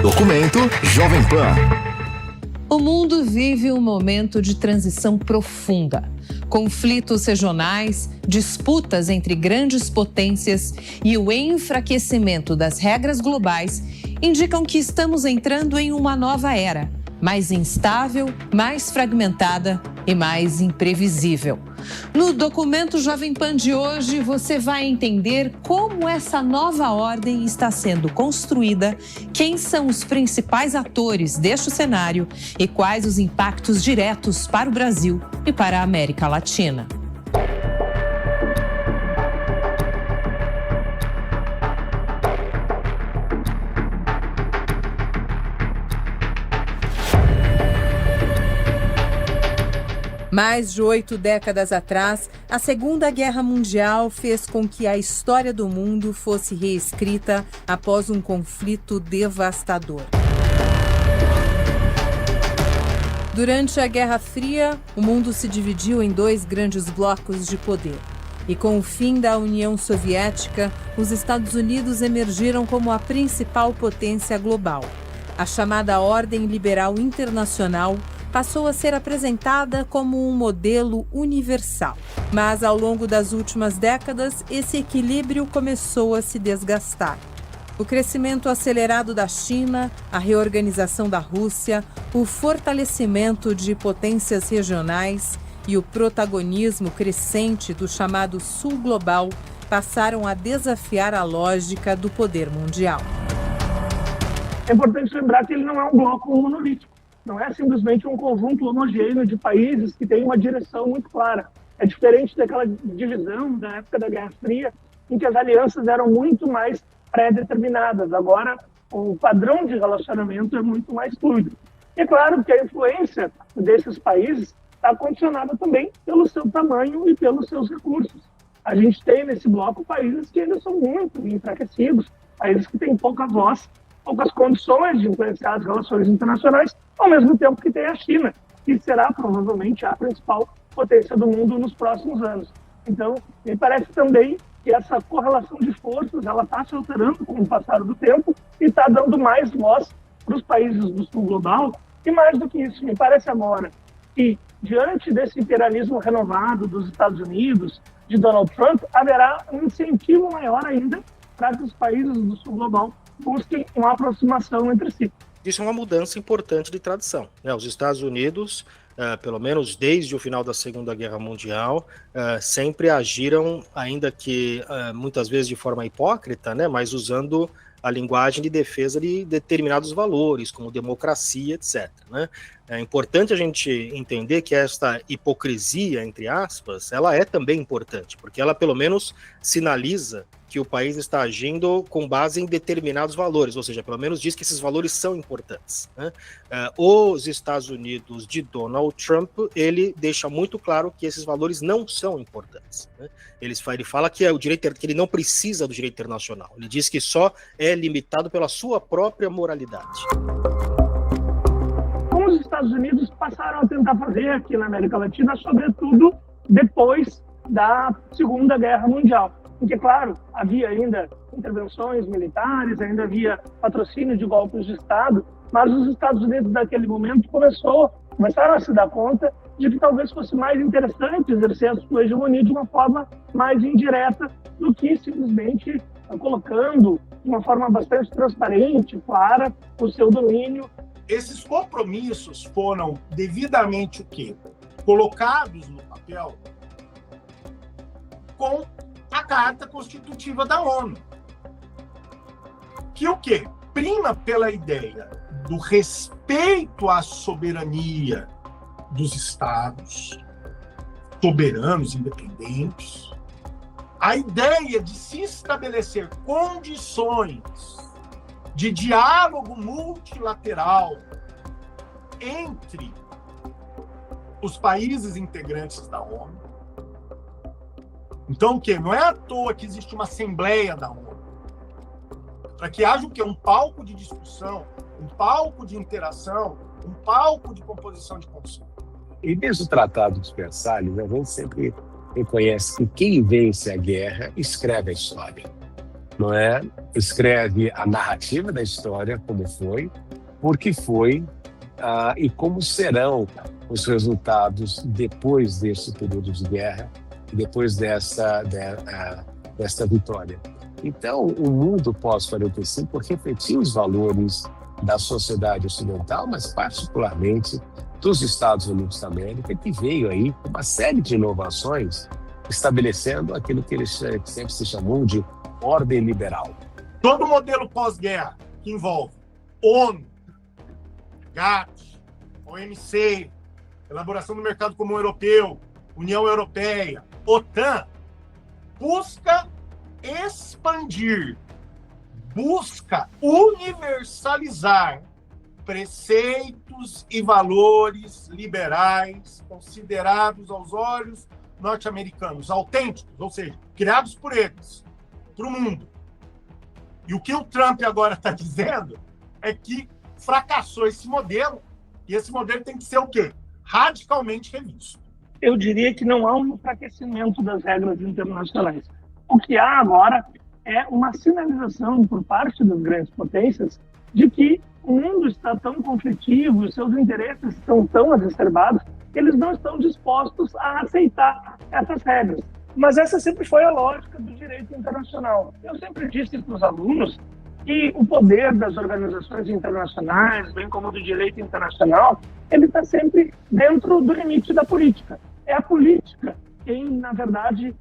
Documento Jovem Pan. O mundo vive um momento de transição profunda. Conflitos regionais, disputas entre grandes potências e o enfraquecimento das regras globais indicam que estamos entrando em uma nova era, mais instável, mais fragmentada e mais imprevisível. No Documento Jovem Pan de hoje, você vai entender como essa nova ordem está sendo construída, quem são os principais atores deste cenário e quais os impactos diretos para o Brasil e para a América Latina. Mais de 8 décadas atrás, a Segunda Guerra Mundial fez com que a história do mundo fosse reescrita após um conflito devastador. Durante a Guerra Fria, o mundo se dividiu em 2 grandes blocos de poder. E com o fim da União Soviética, os Estados Unidos emergiram como a principal potência global. A chamada Ordem Liberal Internacional passou a ser apresentada como um modelo universal. Mas, ao longo das últimas décadas, esse equilíbrio começou a se desgastar. O crescimento acelerado da China, a reorganização da Rússia, o fortalecimento de potências regionais e o protagonismo crescente do chamado Sul Global passaram a desafiar a lógica do poder mundial. É importante lembrar que ele não é um bloco monolítico. Não é simplesmente um conjunto homogêneo de países que tem uma direção muito clara. É diferente daquela divisão da época da Guerra Fria, em que as alianças eram muito mais pré-determinadas. Agora, o padrão de relacionamento é muito mais fluido. E é claro que a influência desses países está condicionada também pelo seu tamanho e pelos seus recursos. A gente tem nesse bloco países que ainda são muito enfraquecidos, países que têm pouca voz, poucas condições de influenciar as relações internacionais, ao mesmo tempo que tem a China, que será provavelmente a principal potência do mundo nos próximos anos. Então, me parece também que essa correlação de forças ela está se alterando com o passar do tempo e está dando mais voz para os países do sul global. E mais do que isso, me parece agora que, diante desse imperialismo renovado dos Estados Unidos, de Donald Trump, haverá um incentivo maior ainda para que os países do sul global busquem uma aproximação entre si. Isso é uma mudança importante de tradição, né? Os Estados Unidos, pelo menos desde o final da Segunda Guerra Mundial, sempre agiram, ainda que muitas vezes de forma hipócrita, né? Mas usando a linguagem de defesa de determinados valores, como democracia, etc. Né? É importante a gente entender que esta hipocrisia, entre aspas, ela é também importante, porque ela pelo menos sinaliza que o país está agindo com base em determinados valores, ou seja, pelo menos diz que esses valores são importantes. Né? Os Estados Unidos de Donald Trump, ele deixa muito claro que esses valores não são importantes. Né? Ele fala que o direito, que ele não precisa do direito internacional. Ele diz que só é limitado pela sua própria moralidade. Como os Estados Unidos passaram a tentar fazer aqui na América Latina, sobretudo depois da Segunda Guerra Mundial. Porque, claro, havia ainda intervenções militares, ainda havia patrocínio de golpes de Estado, mas os Estados Unidos, naquele momento, começaram a se dar conta de que talvez fosse mais interessante exercer a sua hegemonia de uma forma mais indireta do que simplesmente colocando de uma forma bastante transparente, clara, o seu domínio. Esses compromissos foram devidamente o quê? Colocados no papel com a Carta Constitutiva da ONU. Que o quê? Prima pela ideia do respeito à soberania dos estados, soberanos, independentes, a ideia de se estabelecer condições de diálogo multilateral entre os países integrantes da ONU. Então, o quê? Não é à toa que existe uma Assembleia da ONU. Para que haja o quê? Um palco de discussão, um palco de interação, um palco de composição de consenso. E desde o Tratado de Versalhes, a gente sempre reconhece que quem vence a guerra escreve a história. não é? Escreve a narrativa da história, como foi, porque foi, e como serão os resultados depois desse período de guerra, depois desta vitória. Então, o mundo pós-45 refletiu os valores da sociedade ocidental, mas particularmente dos Estados Unidos da América, que veio aí com uma série de inovações, estabelecendo aquilo que eles sempre se chamam de ordem liberal. Todo modelo pós-guerra que envolve ONU, GATT, OMC, elaboração do mercado comum europeu, União Europeia, OTAN, busca expandir, busca universalizar preceitos e valores liberais considerados aos olhos norte-americanos autênticos, ou seja, criados por eles, para o mundo. E o que o Trump agora está dizendo é que fracassou esse modelo, e esse modelo tem que ser o quê? Radicalmente revisto. Eu diria que não há um enfraquecimento das regras internacionais. O que há agora é uma sinalização por parte das grandes potências de que o mundo está tão conflitivo, os seus interesses estão tão exacerbados, que eles não estão dispostos a aceitar essas regras. Mas essa sempre foi a lógica do direito internacional. Eu sempre disse para os alunos que o poder das organizações internacionais, bem como do direito internacional, ele está sempre dentro do limite da política. É a política quem, na verdade,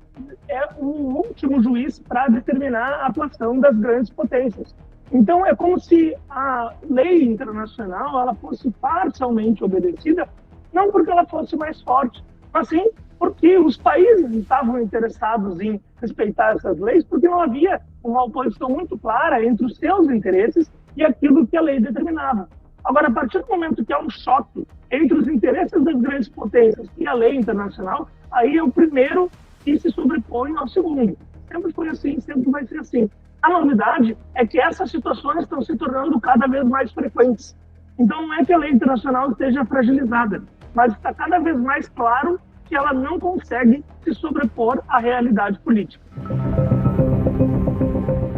é o último juiz para determinar a atuação das grandes potências. Então, é como se a lei internacional ela fosse parcialmente obedecida, não porque ela fosse mais forte, mas sim porque os países estavam interessados em respeitar essas leis, porque não havia uma oposição muito clara entre os seus interesses e aquilo que a lei determinava. Agora, a partir do momento que há um choque entre os interesses das grandes potências e a lei internacional, aí é o primeiro que se sobrepõe ao segundo. Sempre foi assim, sempre vai ser assim. A novidade é que essas situações estão se tornando cada vez mais frequentes. Então, não é que a lei internacional esteja fragilizada, mas está cada vez mais claro que ela não consegue se sobrepor à realidade política.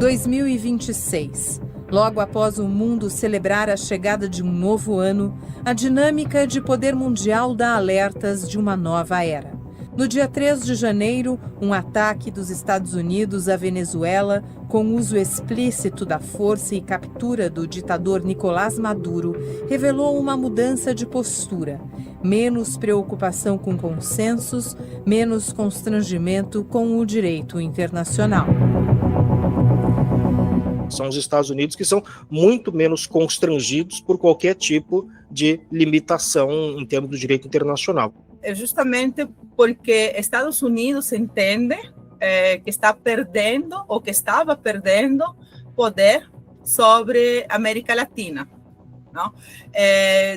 2026. Logo após o mundo celebrar a chegada de um novo ano, a dinâmica de poder mundial dá alertas de uma nova era. No dia 3 de janeiro, um ataque dos Estados Unidos à Venezuela, com uso explícito da força e captura do ditador Nicolás Maduro, revelou uma mudança de postura. Menos preocupação com consensos, menos constrangimento com o direito internacional. São os Estados Unidos que são muito menos constrangidos por qualquer tipo de limitação em termos do direito internacional. É justamente porque Estados Unidos entende que está perdendo ou que estava perdendo poder sobre a América Latina, não?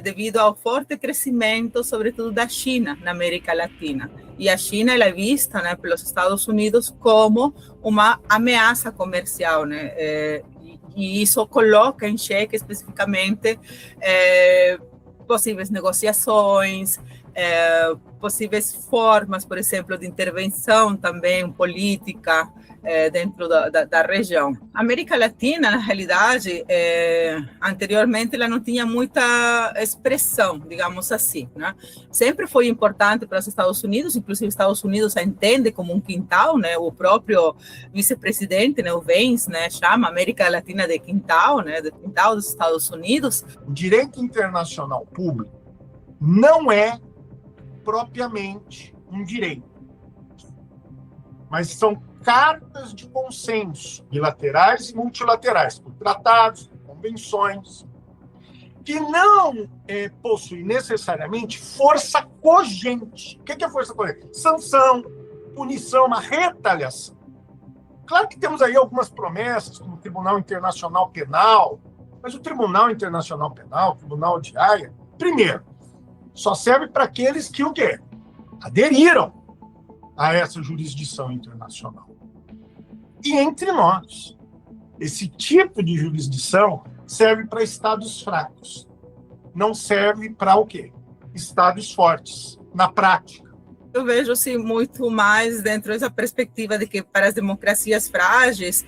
Devido ao forte crescimento, sobretudo da China na América Latina. E a China é vista, né, pelos Estados Unidos como uma ameaça comercial, né? E isso coloca em xeque especificamente possíveis negociações, possíveis formas, por exemplo, de intervenção também política dentro da região. A América Latina, na realidade, anteriormente ela não tinha muita expressão, digamos assim, né? Sempre foi importante para os Estados Unidos, inclusive os Estados Unidos a entende como um quintal, né? O próprio vice-presidente, né, o Vance, né, chama a América Latina de quintal, né, de quintal dos Estados Unidos. O direito internacional público não é propriamente um direito, mas são cartas de consenso bilaterais e multilaterais, por tratados, convenções, que não possuem necessariamente força cogente. O que é força cogente? Sanção, punição, uma retaliação. Claro que temos aí algumas promessas, como o Tribunal Internacional Penal, mas o Tribunal Internacional Penal, o Tribunal de Haia, primeiro, só serve para aqueles que o quê? Aderiram a essa jurisdição internacional. E entre nós, esse tipo de jurisdição serve para estados fracos. Não serve para o quê? Estados fortes, na prática. Eu vejo assim, muito mais dentro dessa perspectiva de que para as democracias frágeis,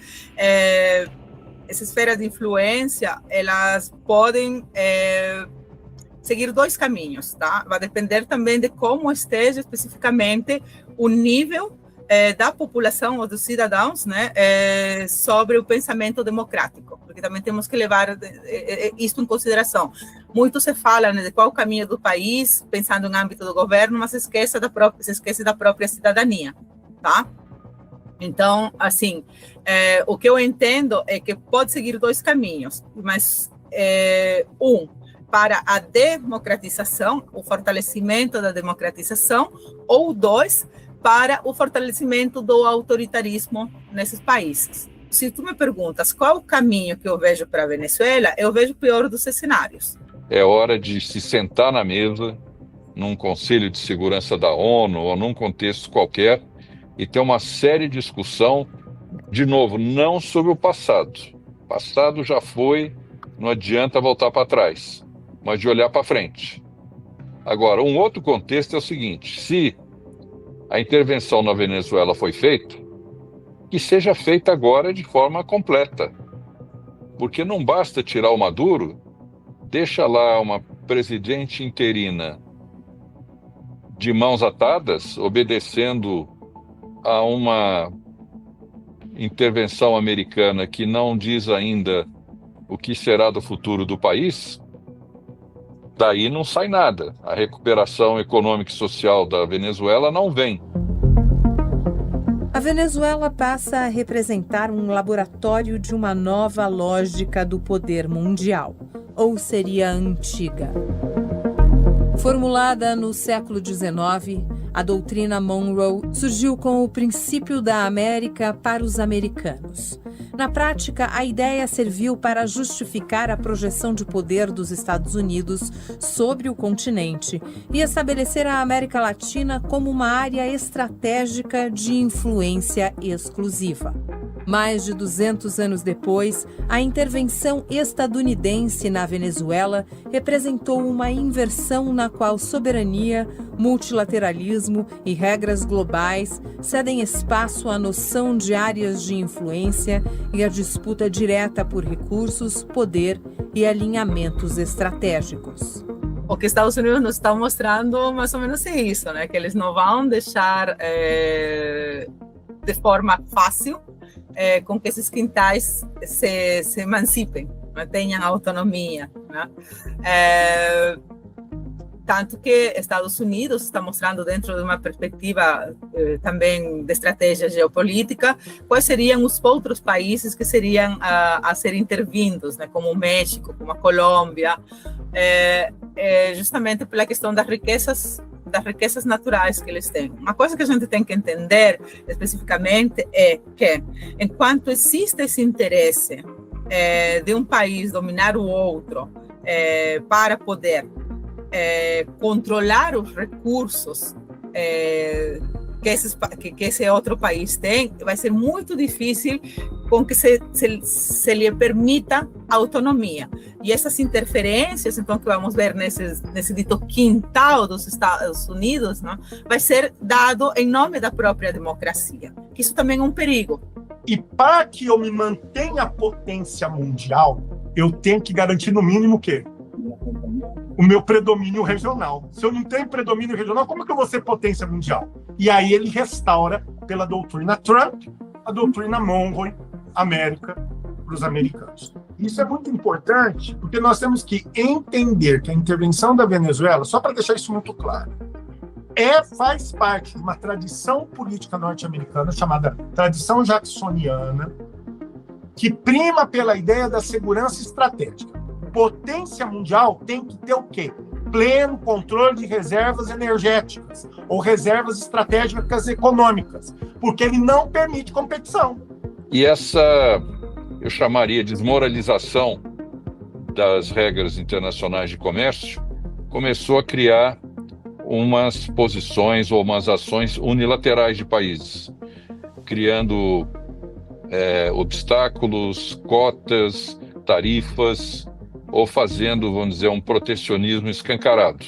essa esfera de influência, elas podem seguir dois caminhos, tá? Vai depender também de como esteja especificamente o nível da população ou dos cidadãos, né, sobre o pensamento democrático, porque também temos que levar isso em consideração. Muito se fala, né, de qual o caminho do país, pensando no âmbito do governo, mas se esquece da própria cidadania, tá? Então, assim, o que eu entendo é que pode seguir dois caminhos, mas para a democratização, o fortalecimento da democratização, ou dois, para o fortalecimento do autoritarismo nesses países. Se tu me perguntas qual o caminho que eu vejo para a Venezuela, eu vejo o pior dos cenários. É hora de se sentar na mesa, num Conselho de Segurança da ONU ou num contexto qualquer, e ter uma séria discussão, de novo, não sobre o passado. O passado já foi, não adianta voltar para trás, mas de olhar para frente. Agora, um outro contexto é o seguinte: se a intervenção na Venezuela foi feita, que seja feita agora de forma completa. Porque não basta tirar o Maduro, deixa lá uma presidente interina de mãos atadas, obedecendo a uma intervenção americana que não diz ainda o que será do futuro do país. Daí não sai nada. A recuperação econômica e social da Venezuela não vem. A Venezuela passa a representar um laboratório de uma nova lógica do poder mundial, ou seria antiga. Formulada no século XIX, a doutrina Monroe surgiu com o princípio da América para os americanos. Na prática, a ideia serviu para justificar a projeção de poder dos Estados Unidos sobre o continente e estabelecer a América Latina como uma área estratégica de influência exclusiva. Mais de 200 anos depois, a intervenção estadunidense na Venezuela representou uma inversão na qual soberania, multilateralismo e regras globais cedem espaço à noção de áreas de influência e à disputa direta por recursos, poder e alinhamentos estratégicos. O que os Estados Unidos nos estão mostrando mais ou menos é isso, né? Que eles não vão deixar de forma fácil com que esses quintais se emancipem, né? Tenham autonomia, né? Tanto que Estados Unidos está mostrando, dentro de uma perspectiva também de estratégia geopolítica, quais seriam os outros países que seriam a ser intervindos, né? Como o México, como a Colômbia, justamente pela questão das riquezas naturais que eles têm. Uma coisa que a gente tem que entender especificamente é que, enquanto existe esse interesse de um país dominar o outro para poder controlar os recursos que esse outro país tem, vai ser muito difícil com que se lhe permita autonomia. E essas interferências, então, que vamos ver nesse dito quintal dos Estados Unidos, né, vai ser dado em nome da própria democracia. Isso também é um perigo. E para que eu me mantenha potência mundial, eu tenho que garantir no mínimo o quê? O meu predomínio regional. Se eu não tenho predomínio regional, como é que eu vou ser potência mundial? E aí ele restaura, pela doutrina Trump, a doutrina Monroe, América para os americanos. Isso é muito importante, porque nós temos que entender que a intervenção da Venezuela, só para deixar isso muito claro, faz parte de uma tradição política norte-americana chamada tradição jacksoniana, que prima pela ideia da segurança estratégica. Potência mundial tem que ter o quê? Pleno controle de reservas energéticas ou reservas estratégicas econômicas, porque ele não permite competição. E essa, eu chamaria de desmoralização das regras internacionais de comércio, começou a criar umas posições ou umas ações unilaterais de países, criando obstáculos, cotas, tarifas, ou fazendo, vamos dizer, um protecionismo escancarado.